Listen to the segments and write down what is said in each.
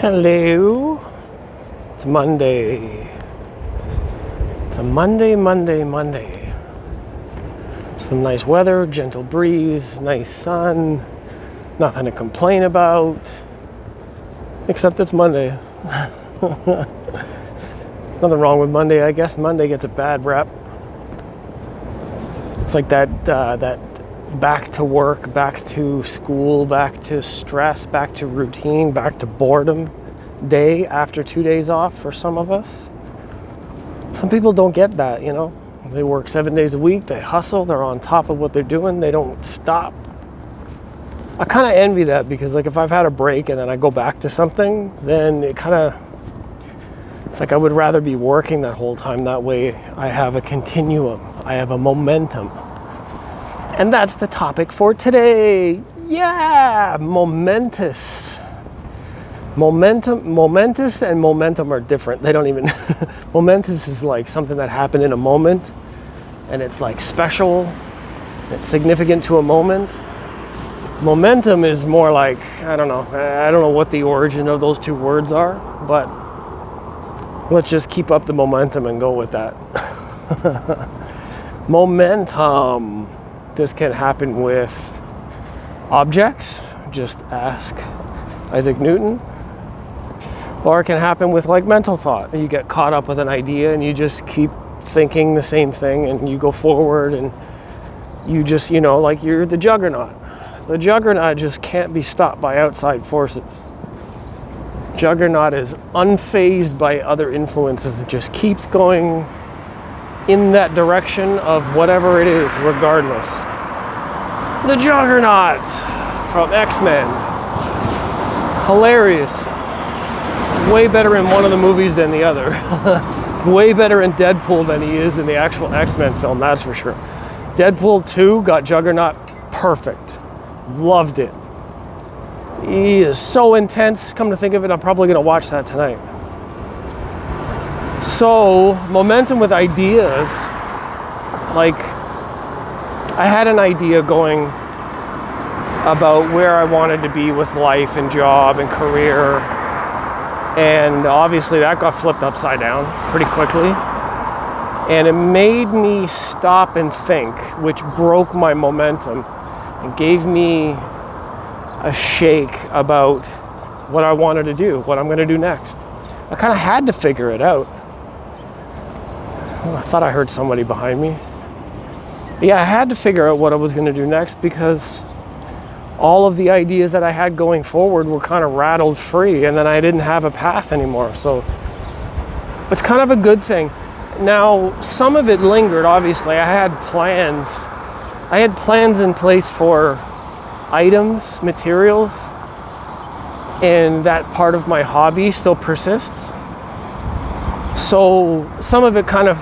Hello. It's Monday. It's a Monday. Some nice weather, gentle breeze, nice sun. Nothing to complain about. Except it's Monday. Nothing wrong with Monday. I guess Monday gets a bad rep. It's like that back to work, back to school, back to stress, back to routine, back to boredom day after 2 days off for some of us. Some people don't get that, you know. They work 7 days a week, they hustle, they're on top of what they're doing, they don't stop. I kind of envy that because like if I've had a break and then I go back to something, then it's like I would rather be working that whole time. That way I have a continuum, I have a momentum. And that's the topic for today. Yeah, momentous. Momentous and momentum are different. They don't even, momentous is like something that happened in a moment and it's like special, it's significant to a moment. Momentum is more like, I don't know what the origin of those two words are, but let's just keep up the momentum and go with that. Momentum. This can happen with objects, just ask Isaac Newton. Or it can happen with like mental thought. You get caught up with an idea and you just keep thinking the same thing and you go forward and you just, like you're the juggernaut. The juggernaut just can't be stopped by outside forces. Juggernaut is unfazed by other influences. It just keeps going in that direction of whatever it is, regardless. The Juggernaut from X-Men. Hilarious. It's way better in one of the movies than the other. It's way better in Deadpool than he is in the actual X-Men film, that's for sure. Deadpool 2 got Juggernaut perfect. Loved it. He is so intense. Come to think of it, I'm probably going to watch that tonight. So, momentum with ideas. Like, I had an idea going about where I wanted to be with life and job and career. And obviously that got flipped upside down pretty quickly. And it made me stop and think, which broke my momentum and gave me a shake about what I wanted to do, what I'm going to do next. I kind of had to figure it out. I thought I heard somebody behind me. Yeah, I had to figure out what I was going to do next because all of the ideas that I had going forward were kind of rattled free and then I didn't have a path anymore. So it's kind of a good thing. Now, some of it lingered, obviously. I had plans in place for items, materials, and that part of my hobby still persists. So some of it kind of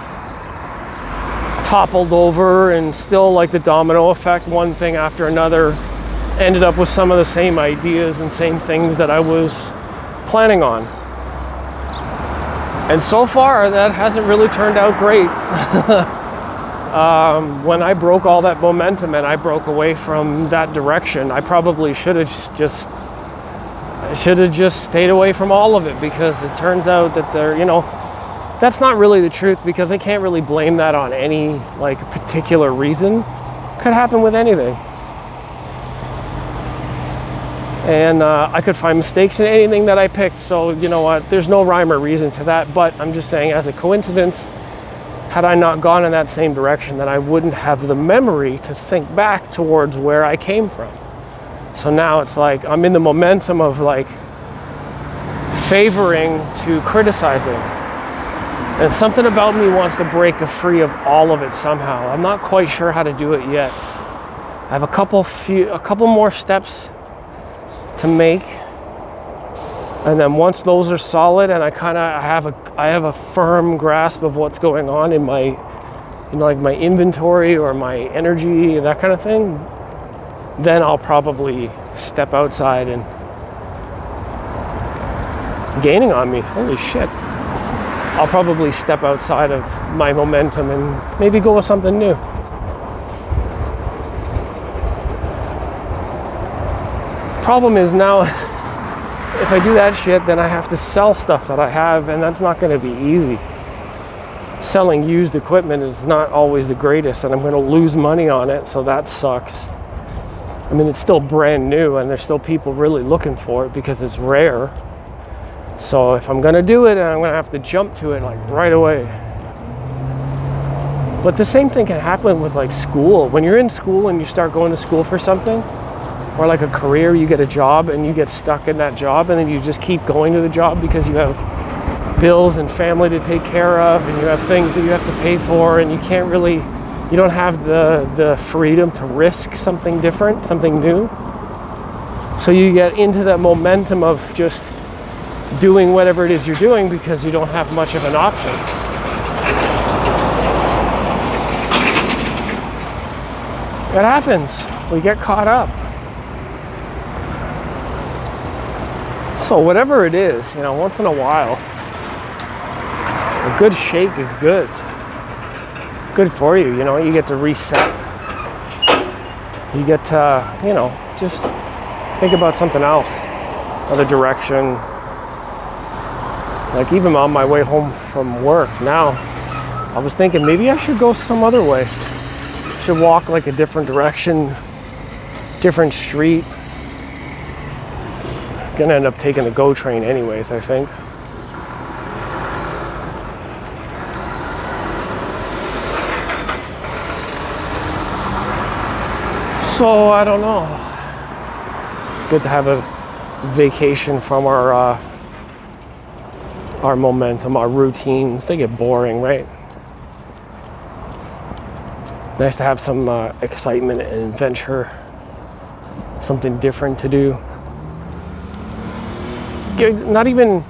toppled over and still like the domino effect, one thing after another, ended up with some of the same ideas and same things that I was planning on. And so far that hasn't really turned out great. When I broke all that momentum and I broke away from that direction, I probably should have just stayed away from all of it because it turns out that that's not really the truth because I can't really blame that on any like particular reason. Could happen with anything. And I could find mistakes in anything that I picked. So you know what, there's no rhyme or reason to that, but I'm just saying as a coincidence, had I not gone in that same direction, then I wouldn't have the memory to think back towards where I came from. So now it's like I'm in the momentum of like favoring to criticizing. And something about me wants to break free of all of it somehow. I'm not quite sure how to do it yet. I have a couple more steps to make. And then once those are solid and I have a firm grasp of what's going on in my like my inventory or my energy, that kind of thing, then I'll probably step outside and gaining on me. Holy shit. I'll probably step outside of my momentum and maybe go with something new. Problem is now if I do that shit, then I have to sell stuff that I have, and that's not going to be easy. Selling used equipment is not always the greatest, and I'm going to lose money on it, so that sucks. I mean, it's still brand new, and there's still people really looking for it because it's rare. So if I'm going to do it, I'm going to have to jump to it like right away. But the same thing can happen with like school. When you're in school and you start going to school for something, or like a career, you get a job and you get stuck in that job, and then you just keep going to the job because you have bills and family to take care of, and you have things that you have to pay for, and you don't have the freedom to risk something different, something new. So you get into that momentum of just doing whatever it is you're doing because you don't have much of an option. It happens. We get caught up. So whatever it is, once in a while, a good shake is good. Good for you, you get to reset. You get to, just think about something else, other direction. Like even on my way home from work now, I was thinking maybe I should go some other way. Should walk like a different direction, different street. Gonna end up taking the GO train anyways, I think. So I don't know. It's good to have a vacation from our momentum, our routines. They get boring, right? Nice to have some excitement and adventure, something different to do. Not even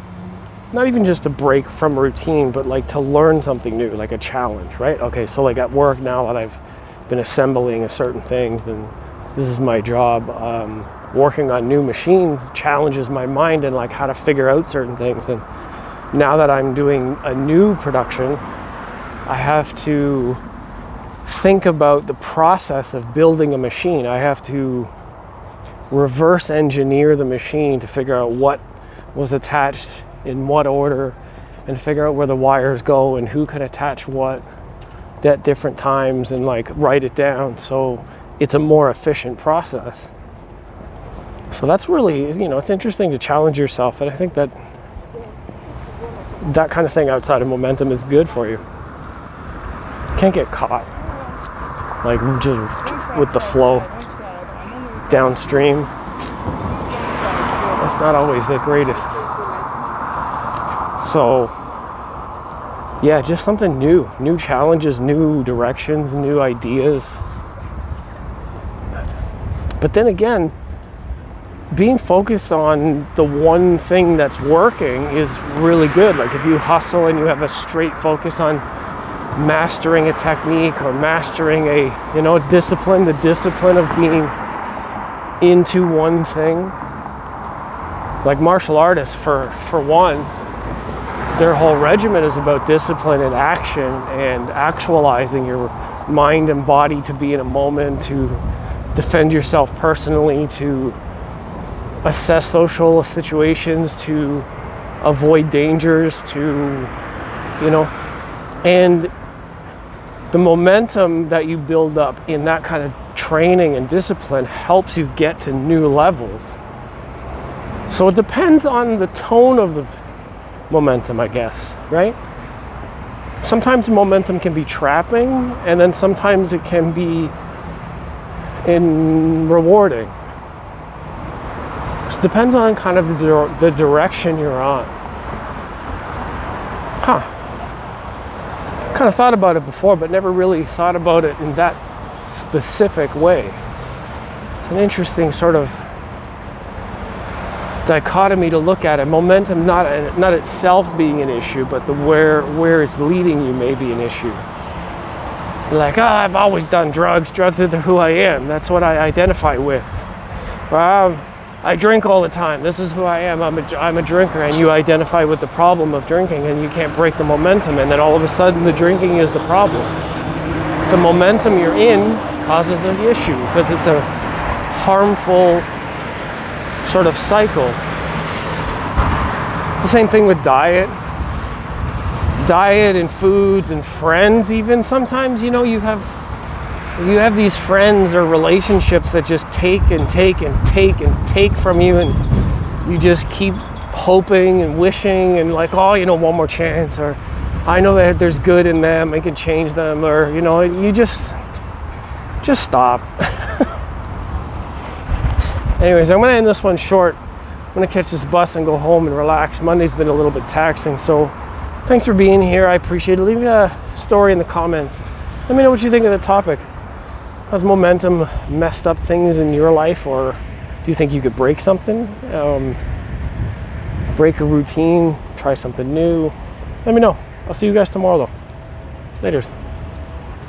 just a break from routine, but like to learn something new, like a challenge, right? Okay, so like at work now that I've been assembling certain things and this is my job, working on new machines challenges my mind and like how to figure out certain things. And now that I'm doing a new production, I have to think about the process of building a machine. I have to reverse engineer the machine to figure out what was attached in what order and figure out where the wires go and who can attach what at different times and like write it down so it's a more efficient process. So that's really, it's interesting to challenge yourself, and I think that kind of thing outside of momentum is good for you. Can't get caught like just with the flow downstream. That's not always the greatest. So yeah, just something new challenges, new directions, new ideas. But then again, being focused on the one thing that's working is really good. Like if you hustle and you have a straight focus on mastering a technique or mastering a discipline, the discipline of being into one thing. Like martial artists, for one, their whole regimen is about discipline and action and actualizing your mind and body to be in a moment, to defend yourself personally, to assess social situations, to avoid dangers, and the momentum that you build up in that kind of training and discipline helps you get to new levels. So it depends on the tone of the momentum, I guess, right? Sometimes momentum can be trapping, and then sometimes it can be rewarding. It depends on kind of the direction you're on. Kind of thought about it before, but never really thought about it in that specific way. It's an interesting sort of dichotomy to look at it. Momentum not itself being an issue, but the where it's leading you may be an issue. You're like, I've always done drugs. Drugs are who I am. That's what I identify with. Well, I drink all the time. This is who I am. I'm a drinker, and you identify with the problem of drinking, and you can't break the momentum, and then all of a sudden the drinking is the problem. The momentum you're in causes an issue because it's a harmful sort of cycle. The same thing with diet and foods and friends. Even sometimes, you have these friends or relationships that just take and take and take and take from you, and you just keep hoping and wishing and like, oh, one more chance, or I know that there's good in them, I can change them, or you just stop. Anyways, I'm gonna end this one short. I'm gonna catch this bus and go home and relax. Monday's been a little bit taxing, so thanks for being here. I appreciate it. Leave me a story in the comments. Let me know what you think of the topic. Has momentum messed up things in your life, or do you think you could break something? Break a routine, try something new? Let me know. I'll see you guys tomorrow though. Laters.